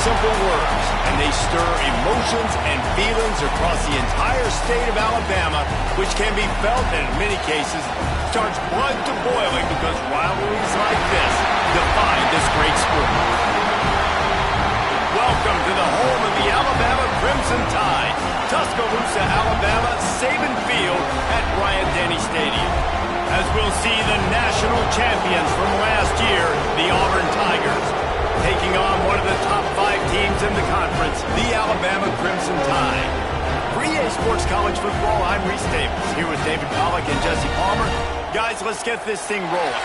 Simple words, and they stir emotions and feelings across the entire state of Alabama, which can be felt and in many cases starts blood to boiling because rivalries like this define this great sport. Welcome to the home of the Alabama Crimson Tide, Tuscaloosa, Alabama, Saban Field at Bryant-Denny Stadium. As we'll see the national champions from last year, the Auburn Tigers, taking on one of the top 5 teams in the conference, the Alabama Crimson Tide. For EA Sports College Football, I'm Reese Davis, here with David Pollack and Jesse Palmer. Guys, let's get this thing rolling.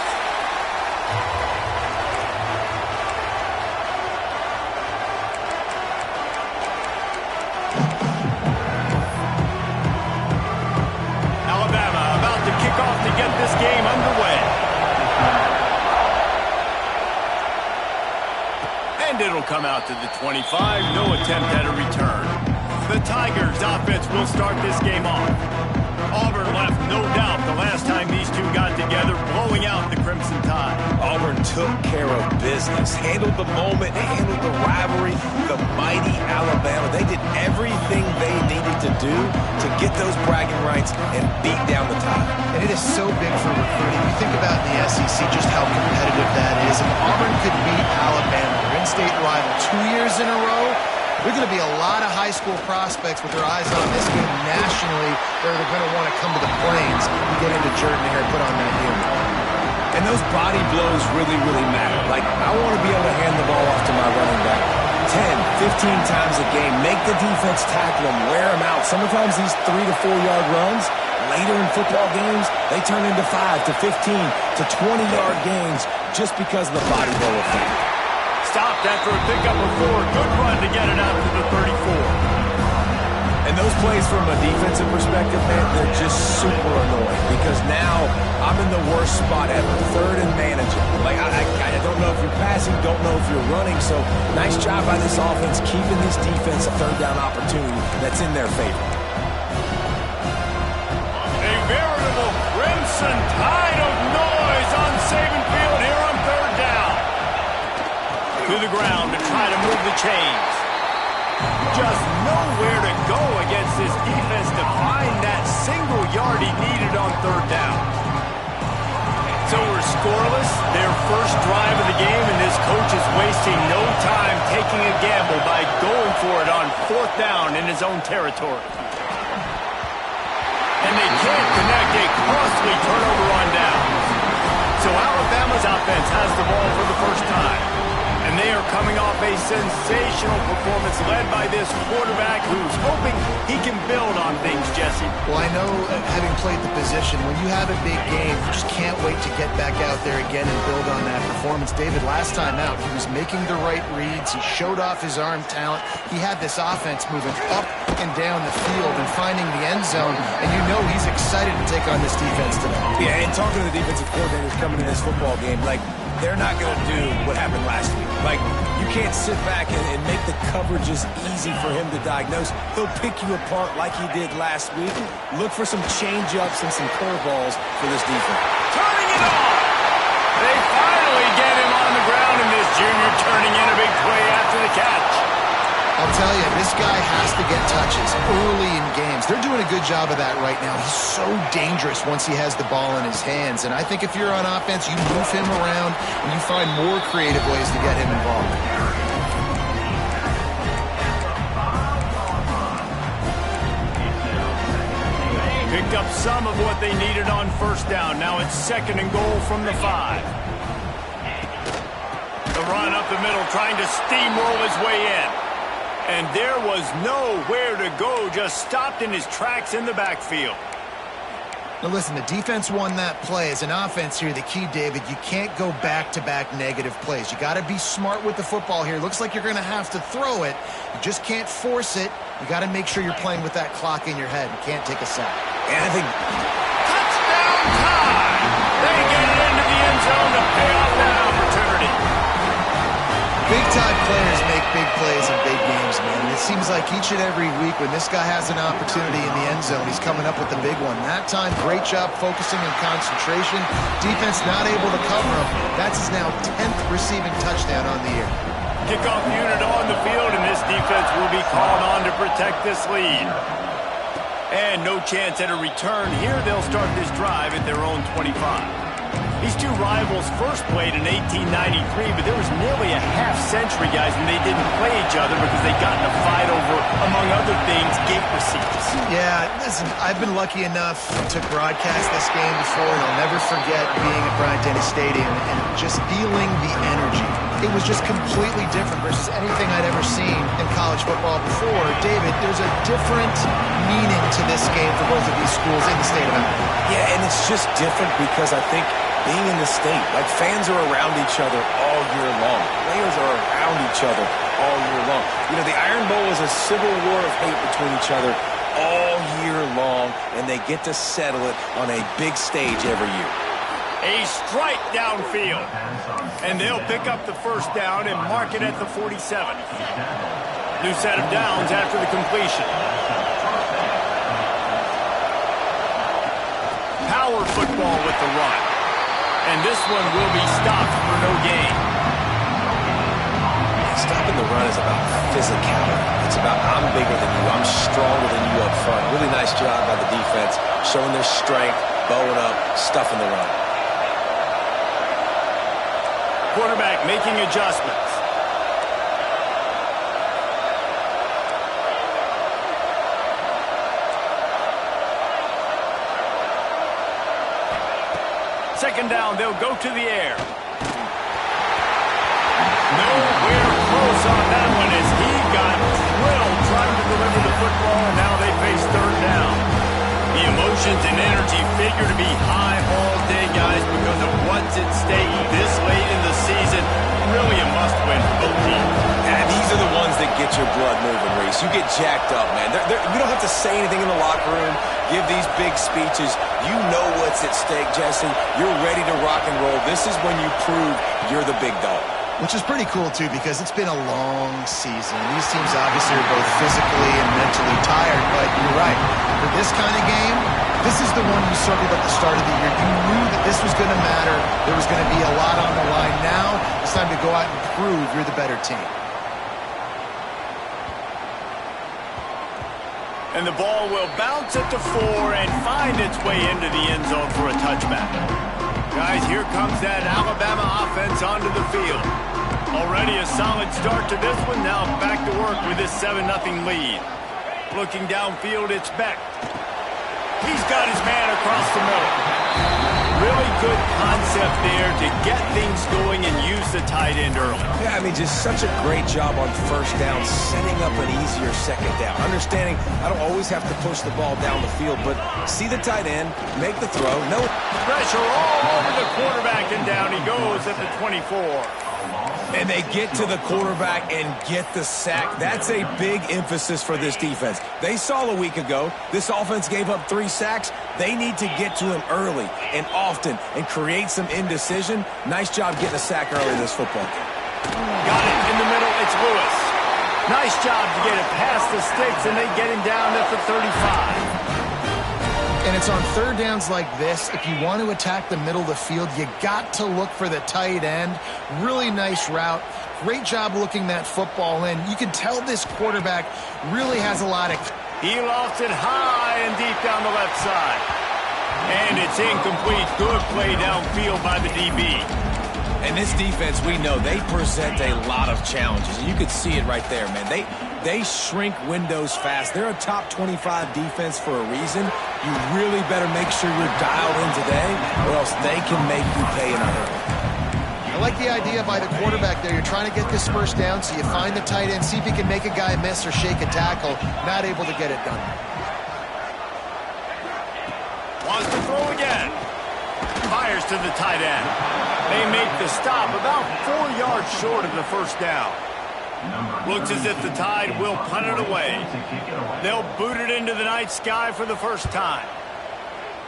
Alabama about to kick off to get this game underway. And it'll come out to the 25. No attempt at a return. The Tigers offense will start this game off. Auburn left no doubt the last time these two got together, blowing out the Crimson Tide. Auburn took care of business, handled the moment, handled the rivalry. The mighty Alabama, they did everything they needed to do to get those bragging rights and beat down the Tide. And it is so big for recruiting. You think about in the SEC just how competitive that is. If Auburn could beat Alabama, their in-state rival, 2 years in a row, there are going to be a lot of high school prospects with their eyes on this game nationally where they're going to want to come to the Plains and get into Jordan-Hare and put on that uniform. And those body blows really, really matter. Like, I want to be able to hand the ball off to my running back 10, 15 times a game. Make the defense tackle them, wear them out. Sometimes these 3 to 4 yard runs, later in football games, they turn into 5 to 15 to 20 yard gains just because of the body blow effect. Stopped after a pickup of 4. Good run to get it out to the 34. And those plays from a defensive perspective, man, they're just super annoying because now I'm in the worst spot ever, 3rd and manageable. Like, I don't know if you're passing, don't know if you're running, so nice job by this offense keeping this defense a 3rd down opportunity that's in their favor. A veritable Crimson Tide of noise on Saban Field here on 3rd down. To the ground to try to move the chains. Just nowhere to go against this defense to find that single yard he needed on 3rd down. So we're scoreless, their first drive of the game, and this coach is wasting no time taking a gamble by going for it on 4th down in his own territory. And they can't connect, a costly turnover on down. So Alabama's offense has the ball for the first time. And they are coming off a sensational performance led by this quarterback who's hoping he can build on things, Jesse. Well, I know, having played the position, when you have a big game, you just can't wait to get back out there again and build on that performance. David, last time out, he was making the right reads. He showed off his arm talent. He had this offense moving up and down the field and finding the end zone. And you know he's excited to take on this defense today. Yeah, and talking to the defensive coordinators coming in this football game, like, they're not going to do what happened last week. Like, you can't sit back and make the coverages easy for him to diagnose. He'll pick you apart like he did last week. Look for some change-ups and some curveballs for this defense. Turning it on! They finally get him on the ground, and this junior turning in a big play after the catch. I'll tell you, this guy has to get touches early in games. They're doing a good job of that right now. He's so dangerous once he has the ball in his hands. And I think if you're on offense, you move him around and you find more creative ways to get him involved. Picked up some of what they needed on 1st down. Now it's 2nd and goal from the 5. The run up the middle, trying to steamroll his way in. And there was nowhere to go, just stopped in his tracks in the backfield. Now listen, the defense won that play. As an offense here, the key, David, you can't go back-to-back negative plays. You got to be smart with the football here. Looks like you're going to have to throw it. You just can't force it. You got to make sure you're playing with that clock in your head. You can't take a sack. And I think Touchdown time! They get it into the end zone to pay off that opportunity. Big-time players make big plays in big games, man. It seems like each and every week when this guy has an opportunity in the end zone, he's coming up with the big one. That time, great job focusing and concentration. Defense not able to cover him. That's his now 10th receiving touchdown on the year. Kickoff unit on the field, and this defense will be called on to protect this lead. And no chance at a return here. They'll start this drive at their own 25. These two rivals first played in 1893, but there was nearly a half-century, guys, when they didn't play each other because they got in a fight over, among other things, gate receipts. Yeah, listen, I've been lucky enough to broadcast this game before, and I'll never forget being at Bryant-Denny Stadium and just feeling the energy. It was just completely different versus anything I'd ever seen in college football before. David, there's a different meaning to this game for both of these schools in the state of Alabama. Yeah, and it's just different because I think being in the state, like fans are around each other all year long. Players are around each other all year long. You know, the Iron Bowl is a civil war of hate between each other all year long, and they get to settle it on a big stage every year. A strike downfield. And they'll pick up the first down and mark it at the 47. New set of downs after the completion. Power football with the run. And this one will be stopped for no gain. Stopping the run is about physicality. It's about I'm bigger than you, I'm stronger than you up front. Really nice job by the defense, showing their strength, bowing up, stuffing the run. Quarterback making adjustments. Second down, they'll go to the air. Nowhere close on that one as he got drilled trying to deliver the football, and now they face third down. The emotions and energy figure to be high all day, guys, because of what's at stake this late in the season. Really a must-win for both teams. And these are the ones that get your blood moving, Reese. You get jacked up, man. You don't have to say anything in the locker room, give these big speeches. You know what's at stake, Jesse. You're ready to rock and roll. This is when you prove you're the big dog. Which is pretty cool, too, because it's been a long season. These teams obviously are both physically and mentally tired, but you're right. For this kind of game, this is the one you circled at the start of the year. You knew that this was going to matter. There was going to be a lot on the line. Now it's time to go out and prove you're the better team. And the ball will bounce at the 4 and find its way into the end zone for a touchback. Guys, here comes that Alabama offense onto the field. Already a solid start to this one. Now back to work with this 7-0 lead. Looking downfield, it's Beck. He's got his man across the middle. Really good concept there to get things going and use the tight end early. Yeah, I mean, just such a great job on first down, setting up an easier second down. Understanding I don't always have to push the ball down the field, but see the tight end, make the throw. No pressure all over the quarterback, and down he goes at the 24. And they get to the quarterback and get the sack. That's a big emphasis for this defense. They saw a week ago, this offense gave up 3 sacks. They need to get to him early and often and create some indecision. Nice job getting a sack early in this football game. Got it in the middle. It's Lewis. Nice job to get it past the sticks, and they get him down at the 35. And it's on third downs like this. If you want to attack the middle of the field, you got to look for the tight end. Really nice route. Great job looking that football in. You can tell this quarterback really has a lot of... He lofts it high and deep down the left side. And it's incomplete. Good play downfield by the DB. And this defense, we know, they present a lot of challenges. And you can see it right there, man. They shrink windows fast. They're a top 25 defense for a reason. You really better make sure you're dialed in today, or else they can make you pay in a hurry. I like the idea by the quarterback there. You're trying to get this first down, so you find the tight end, see if he can make a guy miss or shake a tackle. Not able to get it done. Wants to throw again. Fires to the tight end. They make the stop about 4 yards short of the first down. Looks as if the Tide will punt it away. They'll boot it into the night sky for the first time.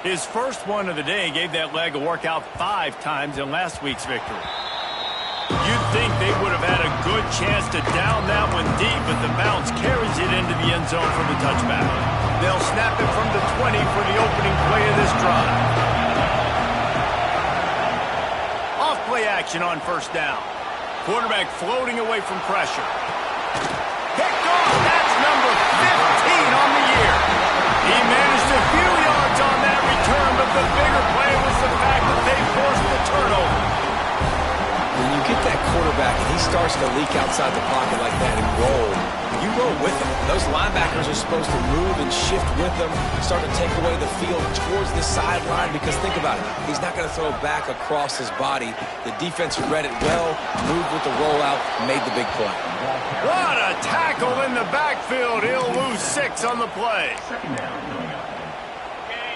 His first one of the day gave that leg a workout 5 times in last week's victory. You'd think they would have had a good chance to down that one deep, but the bounce carries it into the end zone for the touchback. They'll snap it from the 20 for the opening play of this drive. Off play action on first down. Quarterback floating away from pressure. Picked off. That's number 15 on the year. He managed a few yards on that return, but the bigger play was the fact that they forced the turnover. When you get that quarterback and he starts to leak outside the pocket like that and roll, you roll with him. Those linebackers are supposed to move and shift with them, start to take away the field towards the sideline, because think about it, he's not going to throw back across his body. The defense read it well, moved with the rollout, made the big play. What a tackle in the backfield. He'll lose 6 on the play.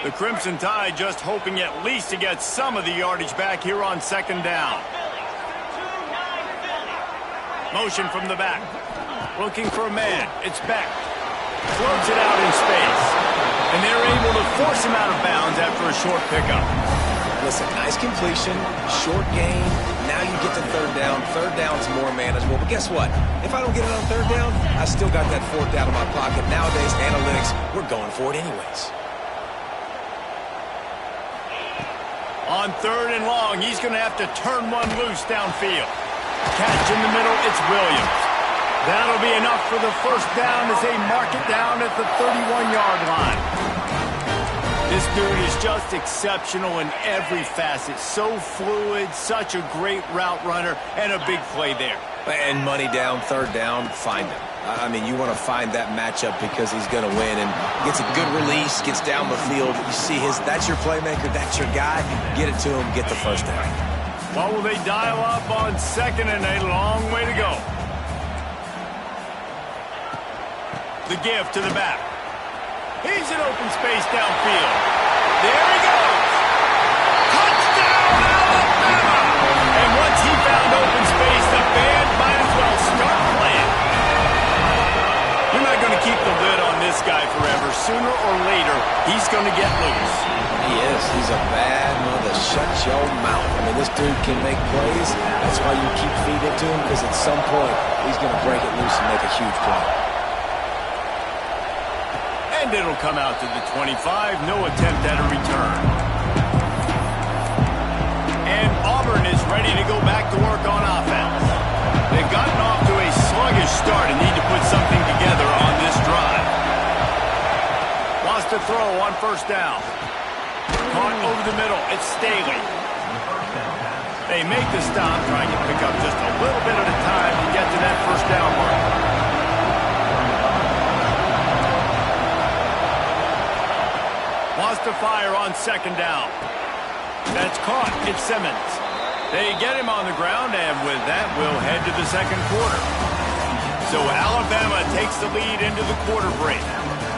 The Crimson Tide just hoping at least to get some of the yardage back here on second down. Motion from the back. Looking for a man. It's Beck. Floats it out in space. And they're able to force him out of bounds after a short pickup. Listen, nice completion, short gain. Now you get to third down. Third down's more manageable. But guess what? If I don't get it on third down, I still got that fourth down in my pocket. Nowadays, analytics, we're going for it anyways. On third and long, he's going to have to turn one loose downfield. Catch in the middle, it's Williams. That'll be enough for the first down as they mark it down at the 31-yard line. This dude is just exceptional in every facet. So fluid, such a great route runner, and a big play there. And money down, third down, find him. I mean, you want to find that matchup because he's going to win, and gets a good release, gets down the field. You see that's your playmaker, that's your guy. Get it to him, get the first down. What will they dial up on second, and a long way to go. The give to the back. He's in open space downfield. There he goes. Touchdown, Alabama! And once he found open space, the band might as well start playing. You're not going to keep the lid on this guy forever. Sooner or later, he's going to get loose. He is. He's a bad mother. Shut your mouth. I mean, this dude can make plays. That's why you keep feeding it to him, because at some point, he's going to break it loose and make a huge play. And it'll come out to the 25. No attempt at a return. And Auburn is ready to go back to work on offense. They've gotten off to a sluggish start and need to put something together on this drive. Wants to throw on first down. Caught over the middle. It's Staley. They make the stop, trying to pick up just a little bit at a time to get to that first down mark. Wants to fire on second down. That's caught. It's Simmons. They get him on the ground, and with that, we'll head to the second quarter. So Alabama takes the lead into the quarter break.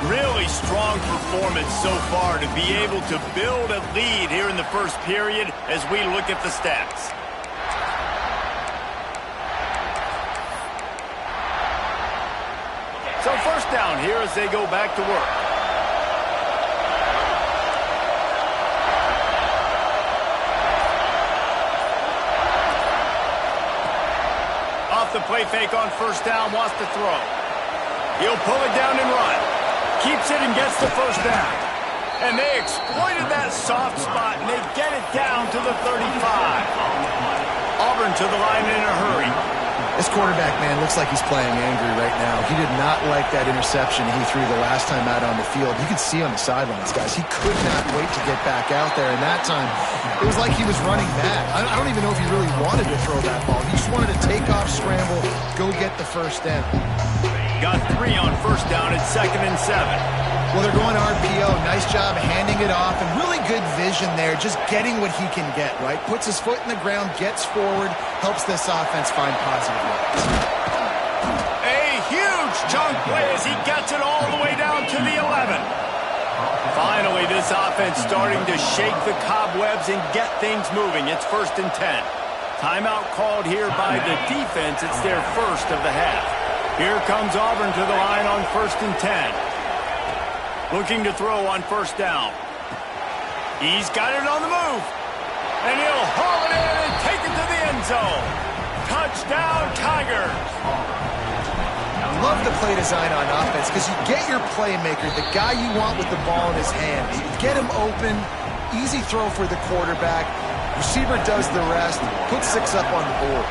Really strong performance so far to be able to build a lead here in the first period as we look at the stats. So first down here as they go back to work. The play fake on first down, wants to throw. He'll pull it down and run. Keeps it and gets the first down. And they exploited that soft spot, and they get it down to the 35. Auburn to the line in a hurry. This quarterback, man, looks like he's playing angry right now. He did not like that interception he threw the last time out on the field. You could see on the sidelines, guys. He could not wait to get back out there. And that time, it was like he was running mad. I don't even know if he really wanted to throw that ball. He just wanted to take off, scramble, go get the first down. Got 3 on first down at 2nd and 7. Well, they're going RPO. Nice job handing it off, and really good vision there, just getting what he can get, right? Puts his foot in the ground, gets forward, helps this offense find positive yards. A huge chunk play as he gets it all the way down to the 11. Finally, this offense starting to shake the cobwebs and get things moving. It's 1st and 10. Timeout called here by the defense. It's their first of the half. Here comes Auburn to the line on 1st and 10. Looking to throw on 1st down. He's got it on the move. And he'll haul it in and take it to the end zone. Touchdown, Tigers. Love the play design on offense because you get your playmaker, the guy you want with the ball in his hands. You get him open, easy throw for the quarterback. Receiver does the rest, put 6 up on the board.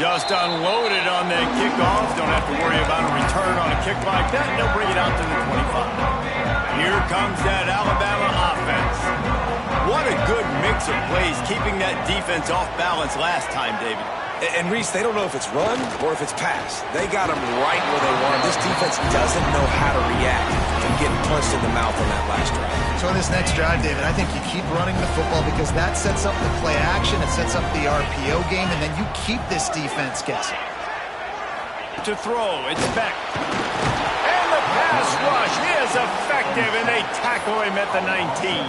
Just unloaded on that kickoff. Don't have to worry about a return on a kick like that. They'll bring it out to the 25. Here comes that Alabama offense. What a good mix of plays, keeping that defense off balance last time, David. And Reese, they don't know if it's run or if it's pass. They got them right where they want them. This defense doesn't know how to react to getting punched in the mouth on that last drive. So in this next drive, David, I think you keep running the football because that sets up the play action, it sets up the RPO game, and then you keep this defense guessing. To throw, it's Beck. And the pass rush is effective, and they tackle him at the 19.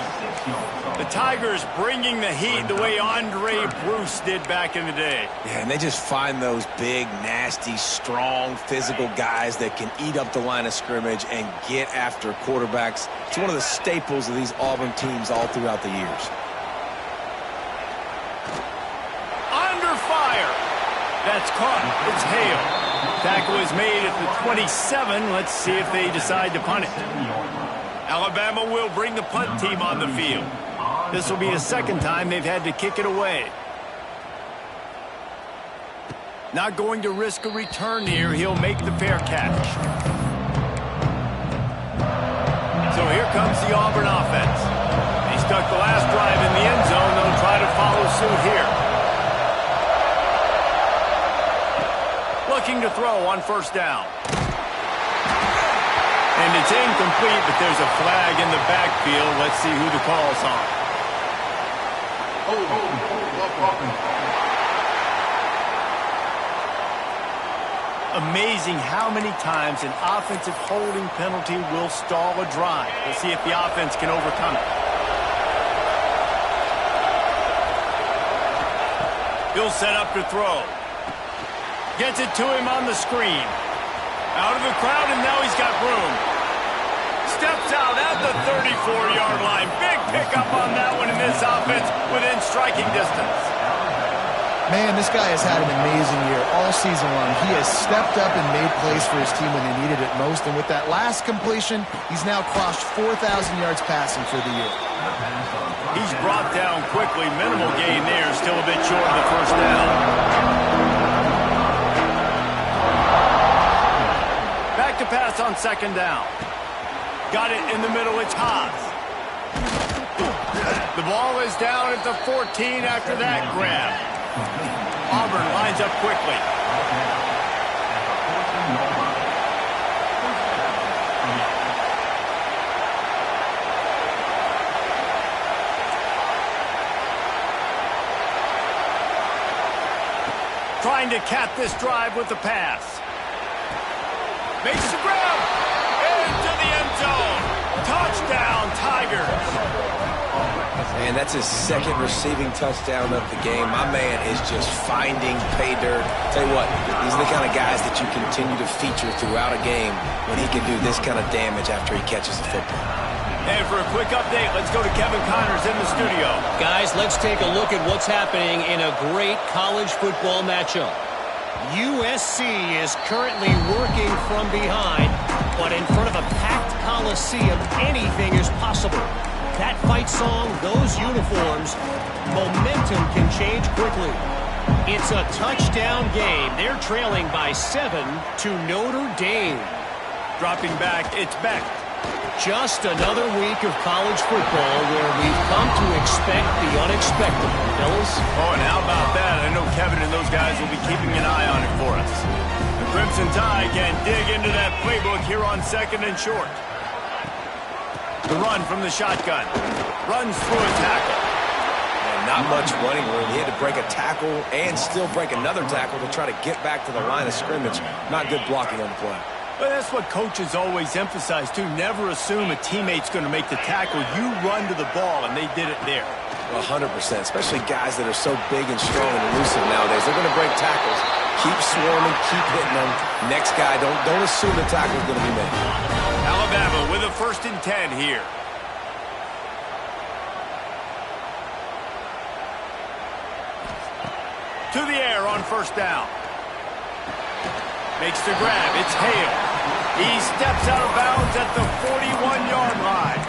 The Tigers bringing the heat the way Andre Bruce did back in the day. Yeah, and they just find those big, nasty, strong, physical guys that can eat up the line of scrimmage and get after quarterbacks. It's one of the staples of these Auburn teams all throughout the years. Under fire. That's caught. It's Hale. Tackle is made at the 27. Let's see if they decide to punt it. Alabama will bring the punt team on the field. This will be the second time they've had to kick it away. Not going to risk a return here. He'll make the fair catch. So here comes the Auburn offense. They stuck the last drive in the end zone. They'll try to follow suit here. Looking to throw on 1st down. And it's incomplete, but there's a flag in the backfield. Let's see who the call's on. Amazing how many times an offensive holding penalty will stall a drive. We'll see if the offense can overcome it. He'll set up to throw. Gets it to him on the screen. Out of the crowd, and now he's got room. Steps out at the 34-yard line. Big pickup on that one in this offense within striking distance. Man, this guy has had an amazing year all season long. He has stepped up and made plays for his team when they needed it most. And with that last completion, he's now crossed 4,000 yards passing for the year. He's brought down quickly. Minimal gain there. Still a bit short of the 1st down. Back to pass on 2nd down. Got it in the middle. It's Haas. The ball is down at the 14 after that grab. Auburn lines up quickly. Trying to cap this drive with the pass. Makes the grab. Into the end zone. Touchdown, Tigers. And that's his 2nd receiving touchdown of the game. My man is just finding pay dirt. Tell you what, these are the kind of guys that you continue to feature throughout a game when he can do this kind of damage after he catches the football. And for a quick update, let's go to Kevin Connors in the studio. Guys, let's take a look at what's happening in a great college football matchup. USC is currently working from behind, but in front of a packed Coliseum, anything is possible. That fight song, those uniforms, momentum can change quickly. It's a touchdown game. They're trailing by 7 to Notre Dame. Dropping back, it's Beck. Just another week of college football where we've come to expect the unexpected, fellas. Oh, and how about that? I know Kevin and those guys will be keeping an eye on it for us. The Crimson Tide can dig into that playbook here on 2nd and short. The run from the shotgun. Runs through a tackle. And not much running room. He had to break a tackle and still break another tackle to try to get back to the line of scrimmage. Not good blocking on the play. Well, that's what coaches always emphasize, too. Never assume a teammate's going to make the tackle. You run to the ball, and they did it there. 100%, especially guys that are so big and strong and elusive nowadays. They're going to break tackles. Keep swarming, keep hitting them. Next guy, don't assume the tackle's going to be made. Alabama with a 1st and 10 here. To the air on 1st down. Makes the grab. It's Hale. He steps out of bounds at the 41-yard line.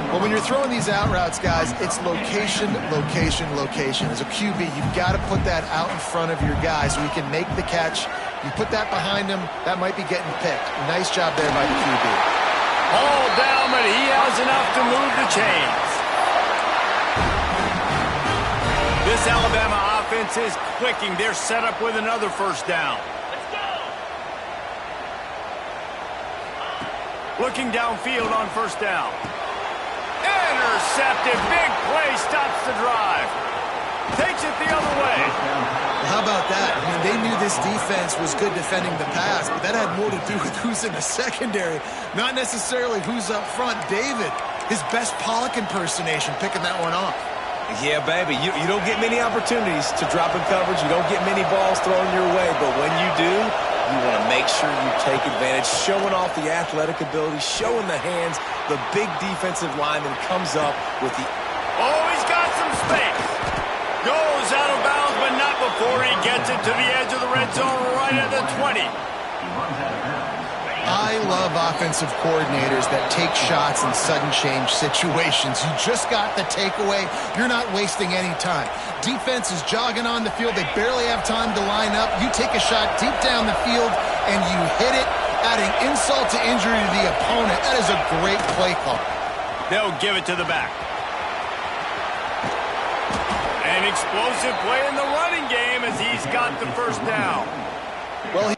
Well, when you're throwing these out routes, guys, it's location, location, location. As a QB, you've got to put that out in front of your guy so he can make the catch. You put that behind him, that might be getting picked. Nice job there by the QB. All down, but he has enough to move the chains. This Alabama offense is clicking. They're set up with another 1st down. Looking downfield on 1st down. Intercepted. Big play. Stops the drive. Takes it the other way. Well, how about that? I mean, they knew this defense was good defending the pass, but that had more to do with who's in the secondary, not necessarily who's up front. David, his best Pollock impersonation, picking that one off. Yeah, baby, you don't get many opportunities to drop in coverage. You don't get many balls thrown your way, but when you do, you want to make sure you take advantage, showing off the athletic ability, showing the hands. The big defensive lineman comes up with the... Oh, he's got some space. Goes out of bounds, but not before he gets it to the edge of the red zone right at the 20. I love offensive coordinators that take shots in sudden change situations. You just got the takeaway. You're not wasting any time. Defense is jogging on the field. They barely have time to line up. You take a shot deep down the field, and you hit it, adding insult to injury to the opponent. That is a great play call. They'll give it to the back. An explosive play in the running game as he's got the 1st down. Well,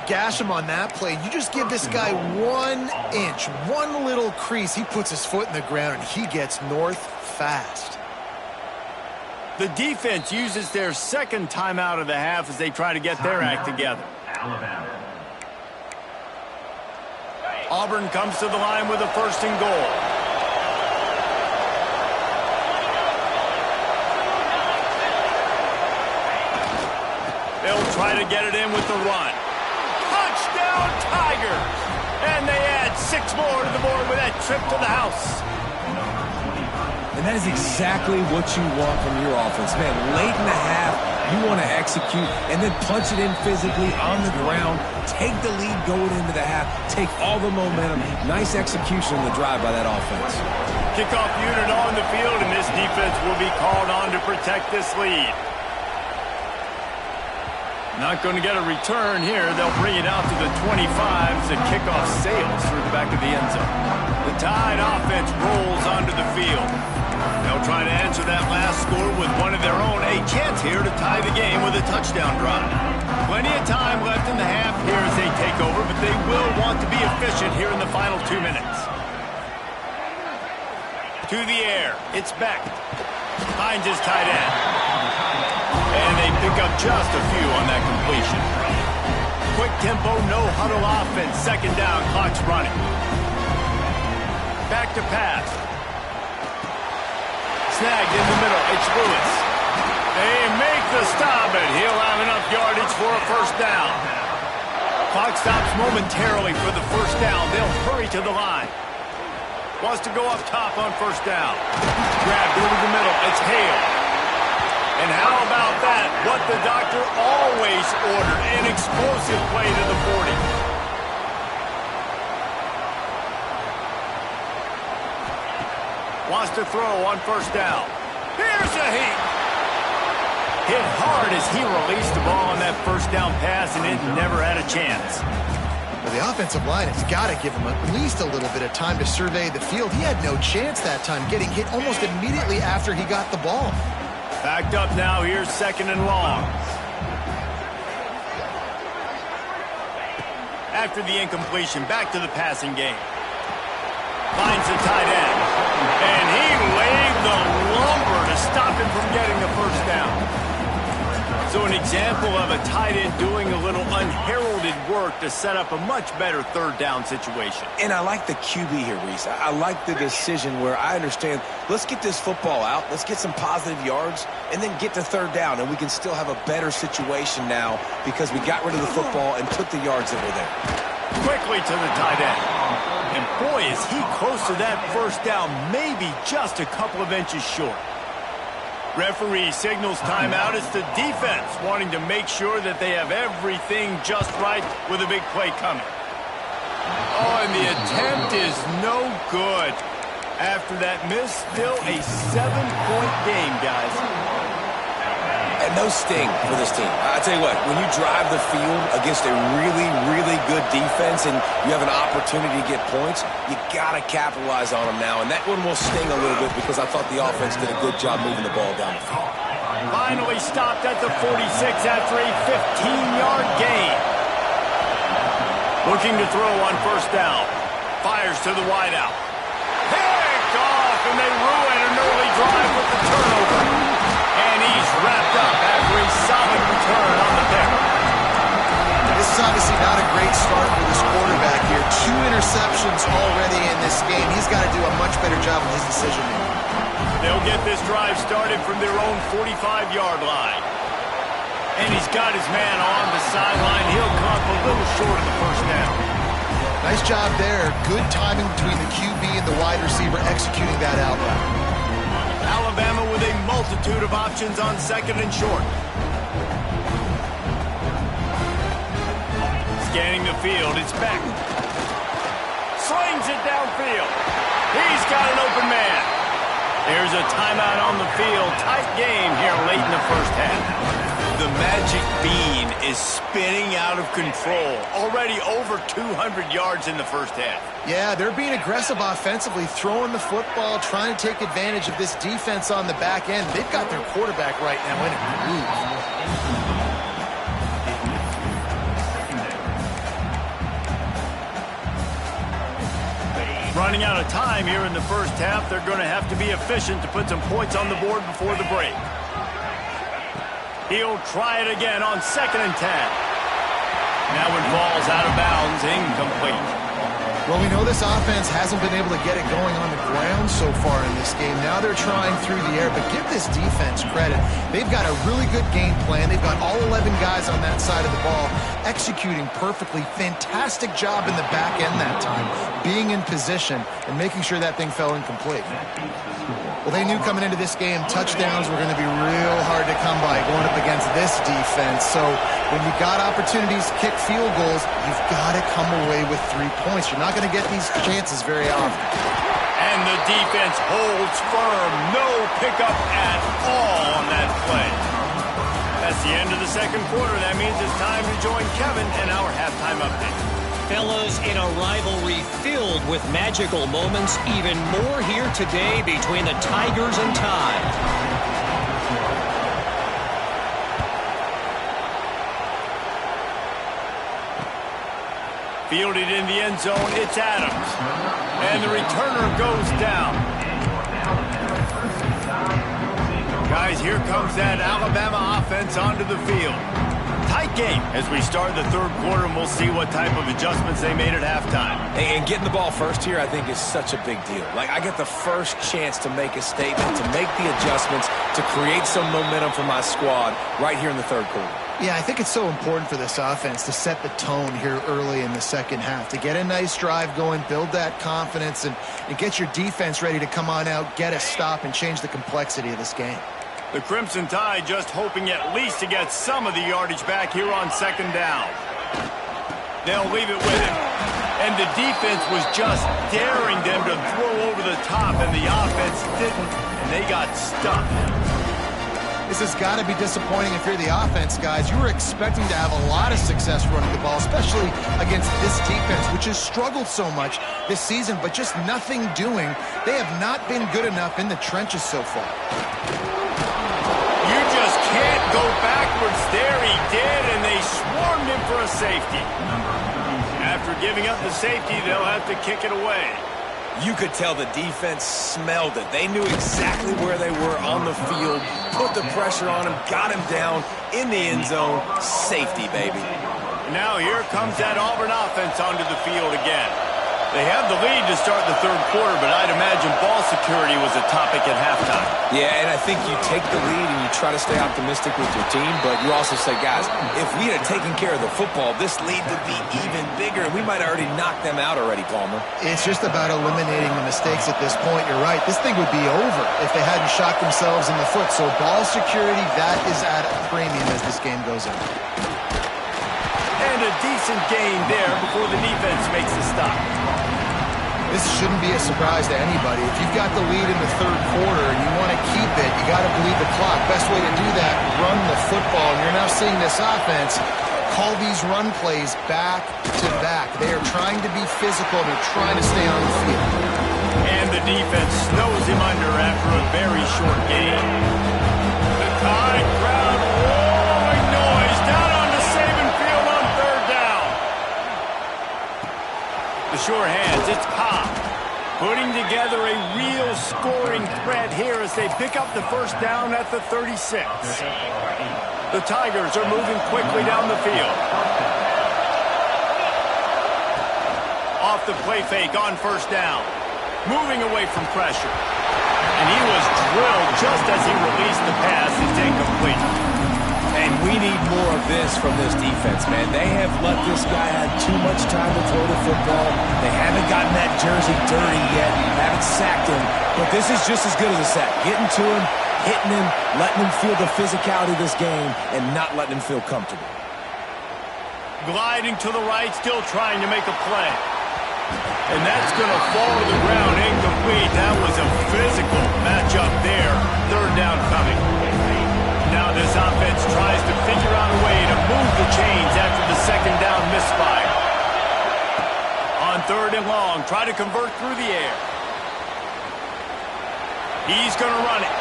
gash him on that play. You just give this guy 1 inch, one little crease. He puts his foot in the ground, and he gets north fast. The defense uses their 2nd timeout of the half as they try to get their act together. Auburn comes to the line with a 1st and goal. They'll try to get it in with the run. Touchdown, Tigers! And they add 6 more to the board with that trip to the house. And that is exactly what you want from your offense. Man, late in the half, you want to execute and then punch it in physically on the ground. Take the lead going into the half. Take all the momentum. Nice execution on the drive by that offense. Kickoff unit on the field, and this defense will be called on to protect this lead. Not going to get a return here. They'll bring it out to the 25 as the kickoff sails through the back of the end zone. The Tide offense rolls onto the field. They'll try to answer that last score with one of their own. A chance here to tie the game with a touchdown drive. Plenty of time left in the half here as they take over, but they will want to be efficient here in the final 2 minutes. To the air. It's Beck. Finds his tight end. And they pick up just a few on that completion. Quick tempo, no huddle offense. 2nd down, clock's running. Back to pass. Snagged in the middle. It's Lewis. They make the stop, and he'll have enough yardage for a 1st down. Clock stops momentarily for the 1st down. They'll hurry to the line. Wants to go up top on 1st down. Grabbed over the middle. It's Hale. And how about that? What the doctor always ordered an explosive play to the 40. Wants to throw on first down. Here's a heat. Hit hard as he released the ball on that first down pass, and it never had a chance. Well, the offensive line has got to give him at least a little bit of time to survey the field. He had no chance that time, getting hit almost immediately after he got the ball. Backed up now. Here's second and long. After the incompletion, back to the passing game. Finds the tight end. And he laid the lumber to stop him from getting the first down. So an example of a tight end doing a little unheralded work to set up a much better third down situation. And I like the QB here, Reese. I like the decision where I understand, let's get this football out, let's get some positive yards, and then get to third down, and we can still have a better situation now because we got rid of the football and took the yards that were there. Quickly to the tight end. And boy, is he close to that first down, maybe just a couple of inches short. Referee signals timeout. It's the defense wanting to make sure that they have everything just right with a big play coming. Oh, and the attempt is no good. After that miss, still a 7-point game, guys. And no sting for this team. I tell you what, when you drive the field against a really, really good defense and you have an opportunity to get points, you got to capitalize on them now. And that one will sting a little bit because I thought the offense did a good job moving the ball down the field. Finally stopped at the 46 after a 15-yard gain. Looking to throw on first down. Fires to the wideout. Picked off, and they ruin an early drive with the turnover. And he's wrapped up after a solid return on the pick. This is obviously not a great start for this quarterback here. 2 interceptions already in this game. He's got to do a much better job with his decision-making. They'll get this drive started from their own 45-yard line. And he's got his man on the sideline. He'll come up a little short of the first down. Nice job there. Good timing between the QB and the wide receiver executing that out route. Alabama with a multitude of options on second and short. Scanning the field, it's Beck. Slings it downfield. He's got an open man. There's a timeout on the field. Tight game here late in the first half. The magic bean is spinning out of control. Already over 200 yards in the first half. Yeah, they're being aggressive offensively, throwing the football, trying to take advantage of this defense on the back end. They've got their quarterback right now in a groove. Running out of time here in the first half. They're going to have to be efficient to put some points on the board before the break. He'll try it again on second and 10. That one falls out of bounds, incomplete. Well, we know this offense hasn't been able to get it going on the ground so far in this game. Now they're trying through the air, but give this defense credit. They've got a really good game plan. They've got all 11 guys on that side of the ball executing perfectly. Fantastic job in the back end that time, being in position and making sure that thing fell incomplete. Well, they knew coming into this game, touchdowns were going to be real hard to come by going up against this defense. So when you got opportunities to kick field goals, you've got to come away with 3 points. You're not going to get these chances very often. And the defense holds firm. No pickup at all on that play. That's the end of the second quarter. That means it's time to join Kevin in our halftime update. Fellas, in a rivalry filled with magical moments, even more here today between the Tigers and Tide. Fielded in the end zone, it's Adams. And the returner goes down. Guys, here comes that Alabama offense onto the field. Tight game as we start the third quarter, and we'll see what type of adjustments they made at halftime. And getting the ball first here, I think, is such a big deal. Like, I get the first chance to make a statement, to make the adjustments, to create some momentum for my squad right here in the third quarter. Yeah, I think it's so important for this offense to set the tone here early in the second half, to get a nice drive going, build that confidence, and get your defense ready to come on out, get a stop, and change the complexity of this game. The Crimson Tide just hoping at least to get some of the yardage back here on second down. They'll leave it with him. And the defense was just daring them to throw over the top, and the offense didn't, and they got stuck. This has got to be disappointing if you're the offense, guys. You were expecting to have a lot of success running the ball, especially against this defense, which has struggled so much this season, but just nothing doing. They have not been good enough in the trenches so far. You just can't go backwards there. He did, and they swarmed him for a safety. After giving up the safety, they'll have to kick it away. You could tell the defense smelled it. They knew exactly where they were on the field, put the pressure on him, got him down in the end zone. Safety, baby. Now here comes that Auburn offense onto the field again. They have the lead to start the third quarter, but I'd imagine ball security was a topic at halftime. Yeah, and I think you take the lead and you try to stay optimistic with your team, but you also say, guys, if we had taken care of the football, this lead would be even bigger, and we might have already knocked them out already, Palmer. It's just about eliminating the mistakes at this point. You're right. This thing would be over if they hadn't shot themselves in the foot. So ball security, that is at a premium as this game goes on. And a decent gain there before the defense makes the stop. This shouldn't be a surprise to anybody. If you've got the lead in the third quarter and you want to keep it, you got to bleed the clock. Best way to do that, run the football. And you're now seeing this offense call these run plays back to back. They are trying to be physical. They're trying to stay on the field. And the defense snows him under after a very short gain. The Tide crowd rolling noise down onto Saban Field on third down. The sure hands, it's Pop, putting together a real scoring threat here as they pick up the first down at the 36. The Tigers are moving quickly down the field. Off the play fake on first down, moving away from pressure. And he was drilled just as he released the pass. It's incomplete. And we need more of this from this defense, man. They have let this guy have too much time to throw the football. They haven't gotten that jersey dirty yet, haven't sacked him. But this is just as good as a sack. Getting to him, hitting him, letting him feel the physicality of this game, and not letting him feel comfortable. Gliding to the right, still trying to make a play. And that's going to fall to the ground incomplete. That was a physical matchup there. Third down coming. Now this offense tries to figure out a way to move the chains after the second down misfire. On third and long, try to convert through the air. He's going to run it.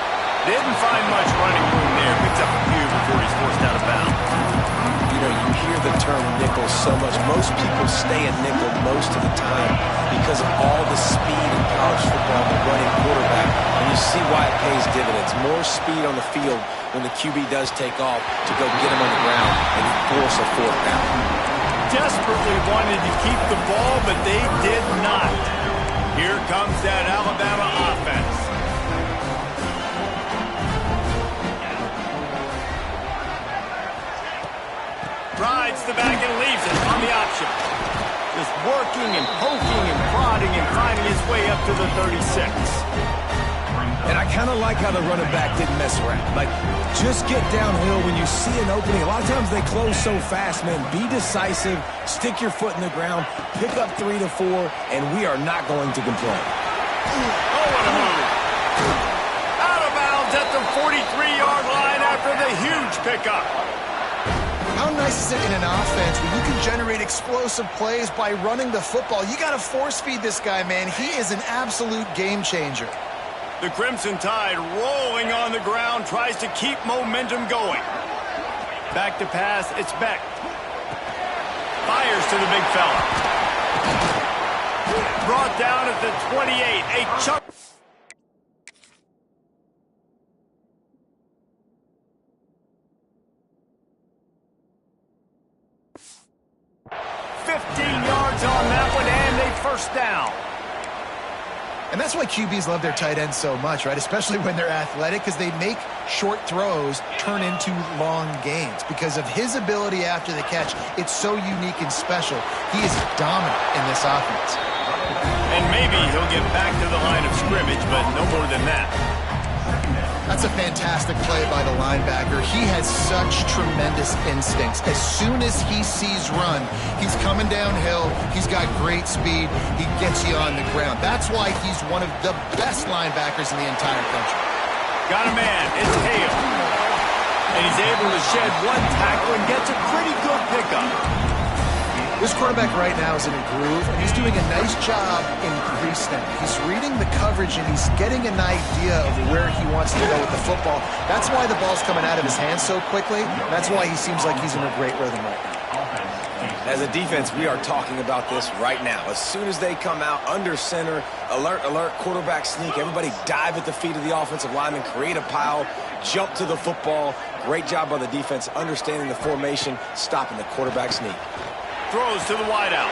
Didn't find much running room there. Picks up a few before he's forced out of bounds. You know, you hear the term nickel so much. Most people stay a nickel most of the time because of all the speed in college football, the running quarterback. And you see why it pays dividends. More speed on the field when the QB does take off to go get him on the ground and force a fourth down. Desperately wanted to keep the ball, but they did not. Here comes that Alabama offense. Rides the back and leaves it on the option. Just working and poking and prodding and finding his way up to the 36. And I kind of like how the running back didn't mess around. Like, just get downhill when you see an opening. A lot of times they close so fast, man. Be decisive, stick your foot in the ground, pick up 3 to 4, and we are not going to complain. Oh, what a move. Out of bounds at the 43-yard line after the huge pickup. How nice is it in an offense where you can generate explosive plays by running the football? You got to force feed this guy, man. He is an absolute game changer. The Crimson Tide rolling on the ground, tries to keep momentum going. Back to pass, it's Beck. Fires to the big fella. Brought down at the 28. A chuck. Yards on that one, and a first down. And that's why QBs love their tight ends so much, right? Especially when they're athletic, because they make short throws turn into long gains. Because of his ability after the catch, it's so unique and special. He is dominant in this offense. And maybe he'll get back to the line of scrimmage, but no more than that. That's a fantastic play by the linebacker. He has such tremendous instincts. As soon as he sees run, he's coming downhill. He's got great speed. He gets you on the ground. That's why he's one of the best linebackers in the entire country. Got a man. It's Hale. And he's able to shed one tackle and gets a pretty good pickup. This quarterback right now is in a groove, and he's doing a nice job in pre-snap. He's reading the coverage, and he's getting an idea of where he wants to go with the football. That's why the ball's coming out of his hands so quickly. That's why he seems like he's in a great rhythm right now. As a defense, we are talking about this right now. As soon as they come out under center, alert, alert, quarterback sneak, everybody dive at the feet of the offensive lineman, create a pile, jump to the football. Great job by the defense, understanding the formation, stopping the quarterback sneak. Throws to the wideout.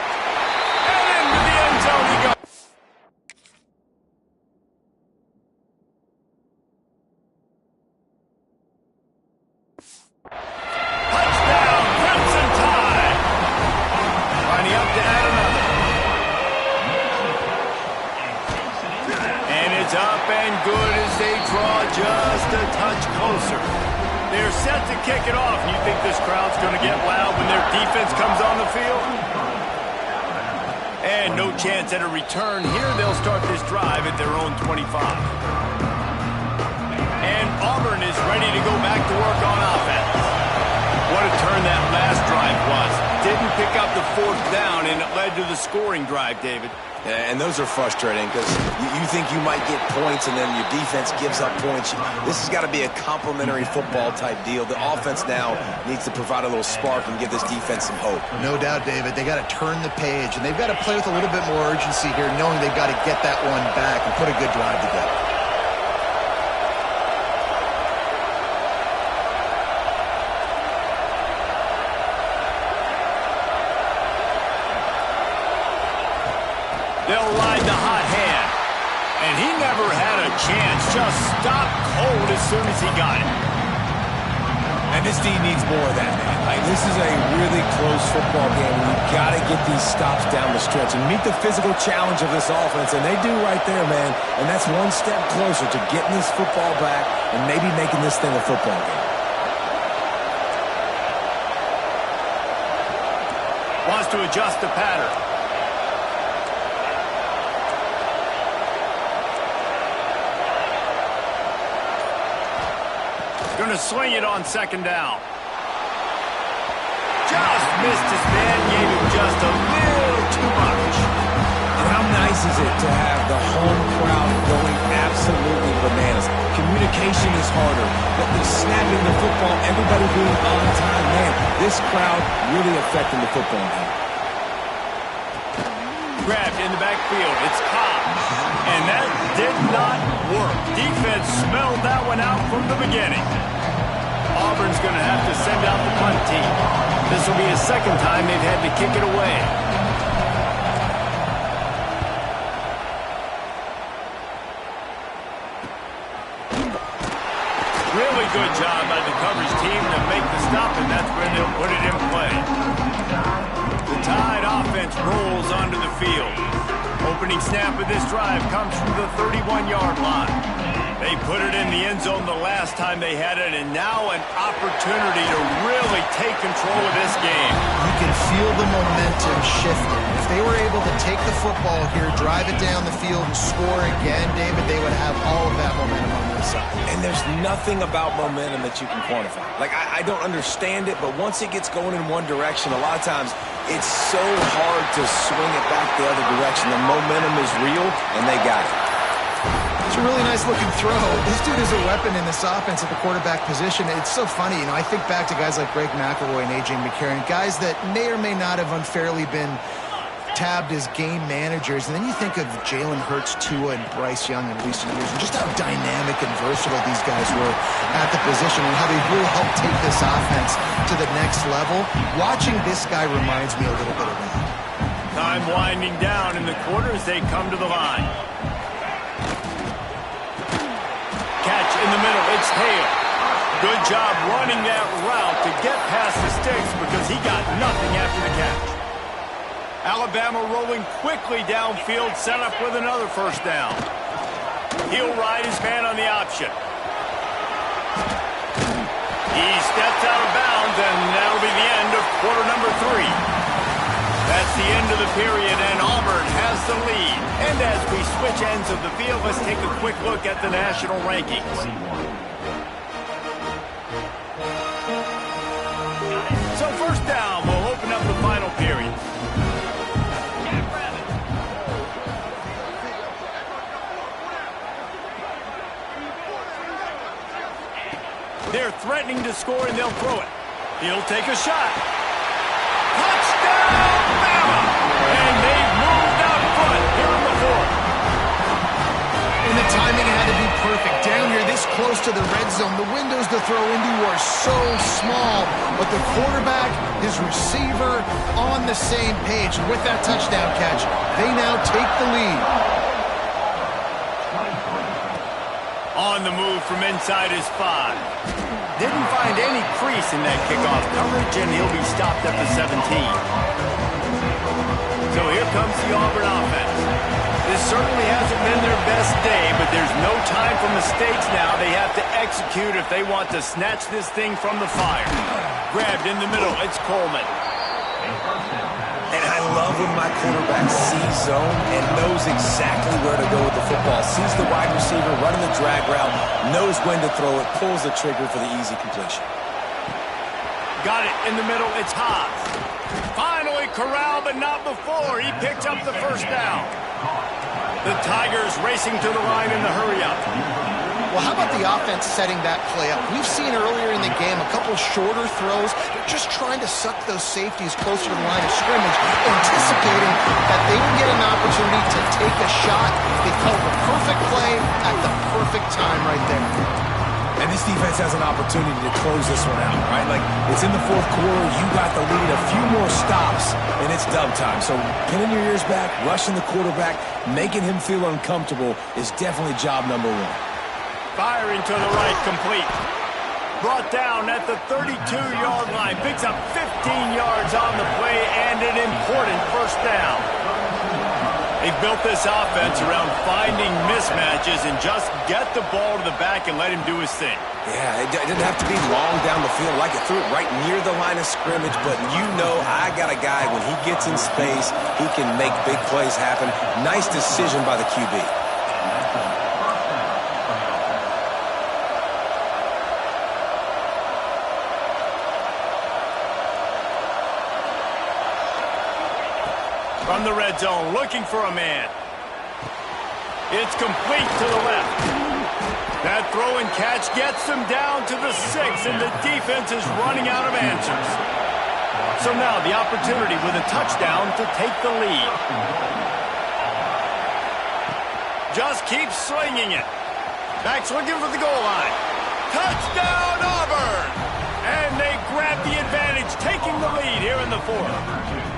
And into the end zone he goes. Touchdown, Crimson Tide. Lining up to add another. And it's up and good as they draw just a touch closer. They're set to kick it off. You think this crowd's going to get loud when their defense comes on the field? And no chance at a return here. They'll start this drive at their own 25. And Auburn is ready to go back to work on offense. What a turn that last drive was. Didn't pick up the fourth down, and it led to the scoring drive, David. Yeah, and those are frustrating because you think you might get points and then your defense gives up points. This has got to be a complementary football type deal. The offense now needs to provide a little spark and give this defense some hope. No doubt, David. They got to turn the page, and they've got to play with a little bit more urgency here, knowing they've got to get that one back and put a good drive together. They'll ride the hot hand. And he never had a chance. Just stopped cold as soon as he got it. And this team needs more of that, man. Like, this is a really close football game. You've got to get these stops down the stretch and meet the physical challenge of this offense. And they do right there, man. And that's one step closer to getting this football back and maybe making this thing a football game. Wants to adjust the pattern. Going to sling it on second down. Just missed his man, gave him just a little too much. And how nice is it to have the home crowd going absolutely bananas? Communication is harder, but the snapping the football, everybody being on time, man, this crowd really affecting the football game. Grabbed in the backfield. It's Cobb. And that did not work. Defense smelled that one out from the beginning. Auburn's going to have to send out the punt team. This will be the second time they've had to kick it away. Really good job by the coverage team to make the stop, and that's where they'll put it in play. The Tide offense rolls onto the field. Opening snap of this drive comes from the 31-yard line. They put it in the end zone the last time they had it, and now an opportunity to really take control of this game. You can feel the momentum shifting. If they were able to take the football here, drive it down the field, and score again, David, they would have all of that momentum on their side. And there's nothing about momentum that you can quantify. Like, I don't understand it, but once it gets going in one direction, a lot of times it's so hard to swing it back the other direction. The momentum is real, and they got it. It's a really nice-looking throw. This dude is a weapon in this offense at the quarterback position. It's so funny. You know, I think back to guys like Greg McElroy and A.J. McCarron, guys that may or may not have unfairly been tabbed as game managers. And then you think of Jalen Hurts, Tua, and Bryce Young in recent years, and just how dynamic and versatile these guys were at the position and how they really helped take this offense to the next level. Watching this guy reminds me a little bit of that. Time winding down in the quarters. They come to the line. Catch in the middle. It's Hale. Good job running that route to get past the sticks because he got nothing after the catch. Alabama rolling quickly downfield, set up with another first down. He'll ride his man on the option. He steps out of bounds, and that'll be the end of quarter number 3. That's the end of the period, and Auburn has the lead. And as we switch ends of the field, let's take a quick look at the national rankings. So first down, we'll open up the final period. They're threatening to score, and they'll throw it. He'll take a shot. Touchdown, Bama! And they've moved out front here in the 4th. And the timing had to be perfect. Down here this close to the red zone, the windows to throw into are so small. But the quarterback, his receiver, on the same page. And with that touchdown catch, they now take the lead. On the move from inside his 5. Didn't find any crease in that kickoff coverage, and he'll be stopped at the 17. So here comes the Auburn offense. This certainly hasn't been their best day, but there's no time for mistakes now. They have to execute if they want to snatch this thing from the fire. Grabbed in the middle, it's Coleman. And I love when my quarterback sees zone and knows exactly where to go with the football. Sees the wide receiver running the drag route, knows when to throw it, pulls the trigger for the easy completion. Got it in the middle, it's Haas. Finally corralled, but not before. He picks up the first down. The Tigers racing to the line in the hurry-up. Well, how about the offense setting that play up? We've seen earlier in the game a couple shorter throws. They're just trying to suck those safeties closer to the line of scrimmage, anticipating that they would get an opportunity to take a shot. They called the perfect play at the perfect time right there. And this defense has an opportunity to close this one out, right? Like, it's in the 4th quarter, you got the lead, a few more stops, and it's dub time. So pinning your ears back, rushing the quarterback, making him feel uncomfortable is definitely job number 1. Firing to the right, complete. Brought down at the 32-yard line. Picks up 15 yards on the play and an important first down. They've built this offense around finding mismatches and just get the ball to the back and let him do his thing. Yeah, it didn't have to be long down the field. Like it threw it right near the line of scrimmage, but you know I got a guy, when he gets in space, he can make big plays happen. Nice decision by the QB. From the red zone, looking for a man. It's complete to the left. That throw and catch gets them down to the 6, and the defense is running out of answers. So now the opportunity with a touchdown to take the lead. Just keeps slinging it. Back's looking for the goal line. Touchdown, Auburn! And they grab the advantage, taking the lead here in the 4th.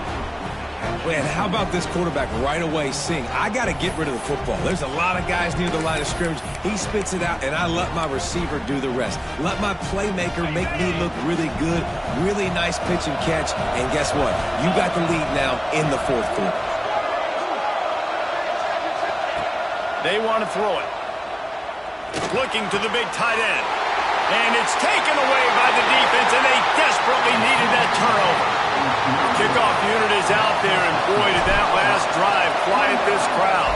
Man, how about this quarterback right away seeing, I got to get rid of the football. There's a lot of guys near the line of scrimmage. He spits it out, and I let my receiver do the rest. Let my playmaker make me look really good. Really nice pitch and catch. And guess what? You got the lead now in the 4th quarter. They want to throw it. Looking to the big tight end. And it's taken away by the defense, and they desperately needed that turnover. Kickoff unit is out there, and boy, did that last drive quiet this crowd.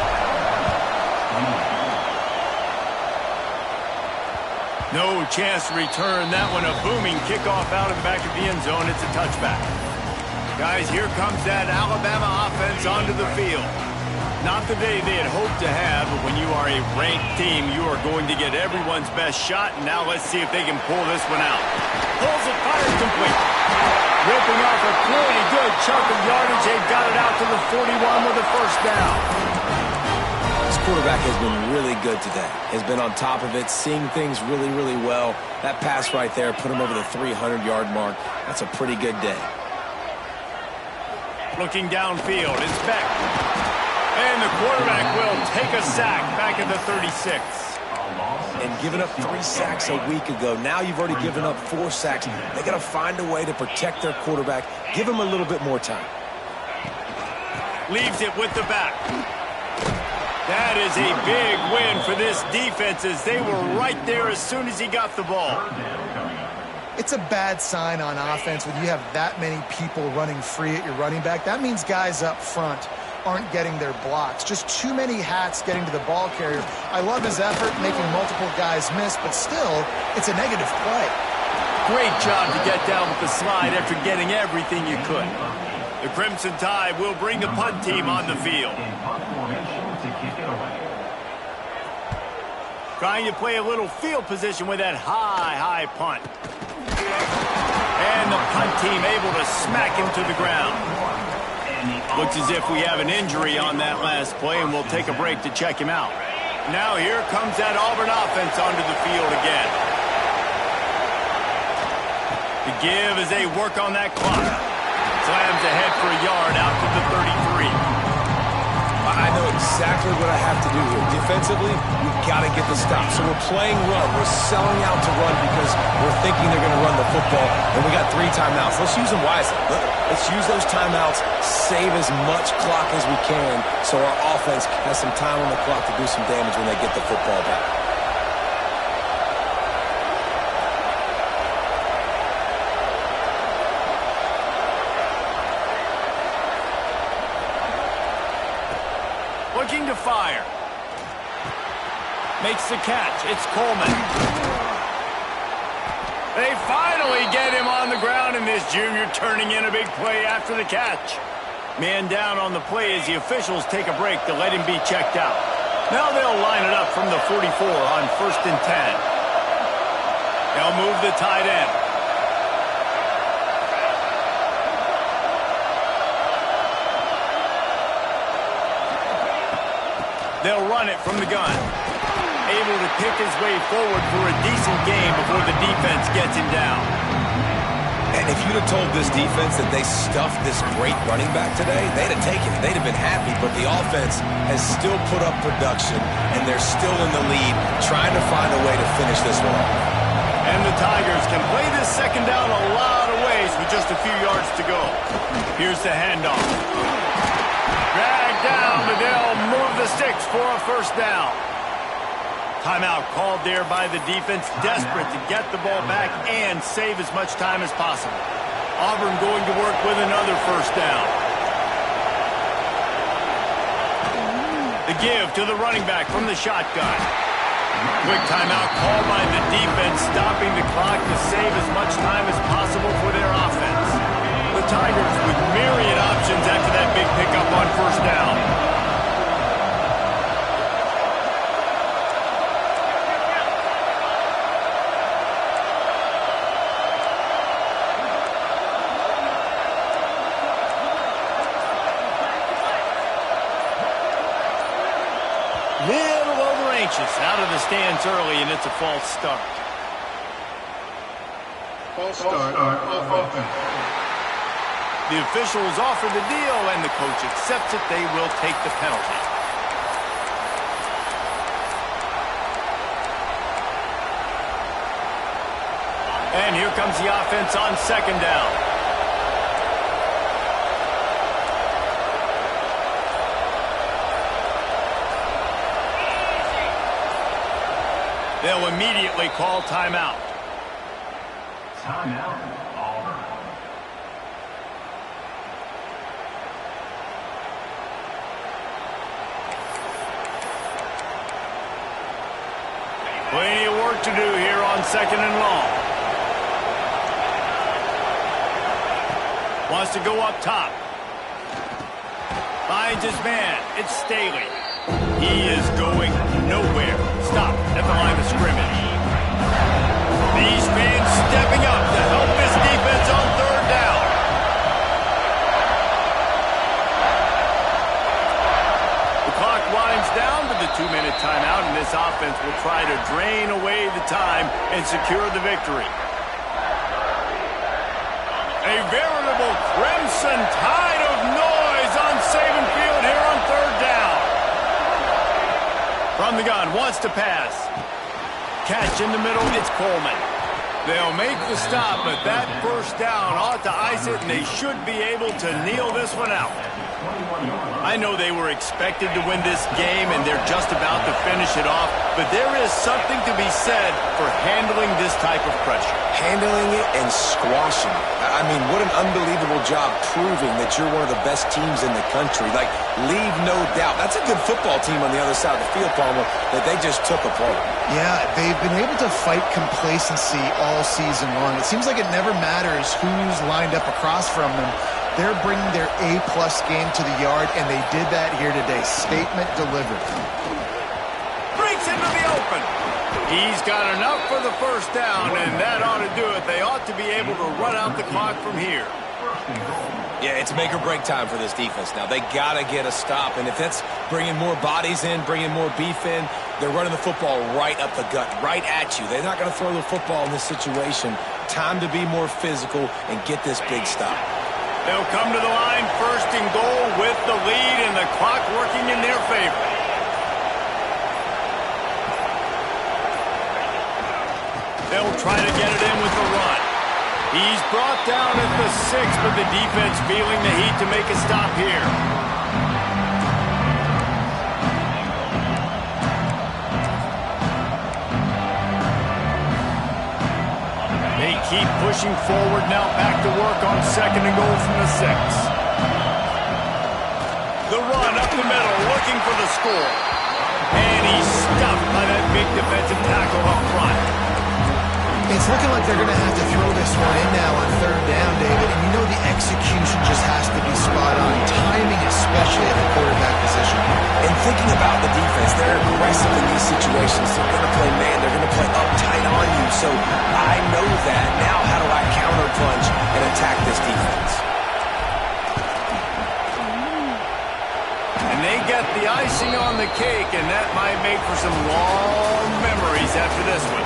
No chance to return that one. A booming kickoff out of the back of the end zone. It's a touchback. Guys, here comes that Alabama offense onto the field. Not the day they had hoped to have, but when you are a ranked team, you are going to get everyone's best shot, and now let's see if they can pull this one out. Pulls it, fires complete. Ripping off a pretty good chunk of yardage. They've got it out to the 41 with a first down. This quarterback has been really good today. Has been on top of it, seeing things really, really well. That pass right there put him over the 300-yard mark. That's a pretty good day. Looking downfield, it's Beck. And the quarterback will take a sack back at the 36. And giving up 3 sacks a week ago. Now you've already given up 4 sacks. They got to find a way to protect their quarterback. Give him a little bit more time. Leaves it with the back. That is a big win for this defense as they were right there as soon as he got the ball. It's a bad sign on offense when you have that many people running free at your running back. That means guys up front aren't getting their blocks. Just too many hats getting to the ball carrier. I love his effort making multiple guys miss, but still, it's a negative play. Great job to get down with the slide after getting everything you could. The Crimson Tide will bring the punt team on the field. Trying to play a little field position with that high punt. And the punt team able to smack him to the ground. Looks as if we have an injury on that last play, and we'll take a break to check him out. Now here comes that Auburn offense onto the field again. The give as they work on that clock. Slams ahead for a yard out to the 33. I know exactly what I have to do here. Defensively, we've got to get the stop. So we're playing run. We're selling out to run because we're thinking they're going to run the football, and we got 3 timeouts. Let's use them wisely. Let's use those timeouts, save as much clock as we can so our offense has some time on the clock to do some damage when they get the football back. Looking to fire. Makes the catch. It's Coleman. They finally get him on the ground, and this junior turning in a big play after the catch. Man down on the play as the officials take a break to let him be checked out. Now they'll line it up from the 44 on 1st and 10. They'll move the tight end. They'll run it from the gun. Able to pick his way forward for a decent game before the defense gets him down. And if you'd have told this defense that they stuffed this great running back today, they'd have taken it. They'd have been happy, but the offense has still put up production, and they're still in the lead, trying to find a way to finish this one off. And the Tigers can play this second down a lot of ways with just a few yards to go. Here's the handoff. Dragged down, but they'll move the sticks for a first down. Timeout called there by the defense, desperate to get the ball back and save as much time as possible. Auburn going to work with another first down. The give to the running back from the shotgun. Quick timeout called by the defense, stopping the clock to save as much time as possible for their offense. The Tigers with myriad options after that big pickup on first down. Little over anxious, out of the stands early, and it's a false start. False start offense. The officials offer the deal, and the coach accepts it. They will take the penalty. And here comes the offense on second down. They'll immediately call timeout. Timeout, Auburn. Plenty of work to do here on second and long. Wants to go up top. Finds his man. It's Staley. He is going nowhere. Stop at the line of scrimmage. These fans stepping up to help this defense on third down. The clock winds down to the 2-minute timeout, and this offense will try to drain away the time and secure the victory. A veritable crimson tide of noise on Saban Field here on third down. From the gun, wants to pass. Catch in the middle, it's Coleman. They'll make the stop, but that first down ought to ice it, and they should be able to kneel this one out. I know they were expected to win this game, and they're just about to finish it off, but there is something to be said for handling this type of pressure. Handling it and squashing it. I mean, what an unbelievable job proving that you're one of the best teams in the country. Like, leave no doubt. That's a good football team on the other side of the field, Palmer, that they just took apart. Yeah, they've been able to fight complacency all season long. It seems like it never matters who's lined up across from them. They're bringing their A-plus game to the yard, and they did that here today. Statement delivered. Breaks into the open. He's got enough for the first down, and that ought to do it. They ought to be able to run out the clock from here. Yeah, it's make or break time for this defense now. They got to get a stop, and if that's bringing more bodies in, bringing more beef in, they're running the football right up the gut, right at you. They're not going to throw the football in this situation. Time to be more physical and get this big stop. They'll come to the line, first and goal with the lead and the clock working in their favor. They'll try to get it in with the run. He's brought down at the 6, but the defense feeling the heat to make a stop here. They keep pushing forward now, back to work on second and goal from the 6. The run up the middle, looking for the score. And he's stuffed by that big defensive tackle up front. It's looking like they're going to have to throw this one in now on third down, David. And you know the execution just has to be spot on. Timing, especially at the quarterback position. And thinking about the defense, they're aggressive in these situations. They're going to play man. They're going to play uptight on you. So I know that. Now how do I counterpunch and attack this defense? And they get the icing on the cake, and that might make for some long memories after this one.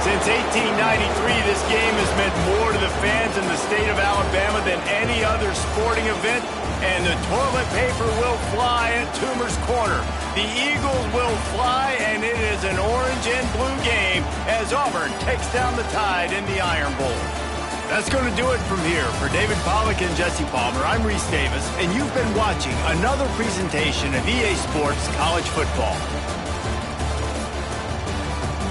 Since 1893, this game has meant more to the fans in the state of Alabama than any other sporting event, and the toilet paper will fly at Toomer's Corner. The Eagles will fly, and it is an orange and blue game as Auburn takes down the Tide in the Iron Bowl. That's going to do it from here. For David Pollack and Jesse Palmer, I'm Reese Davis, and you've been watching another presentation of EA Sports College Football.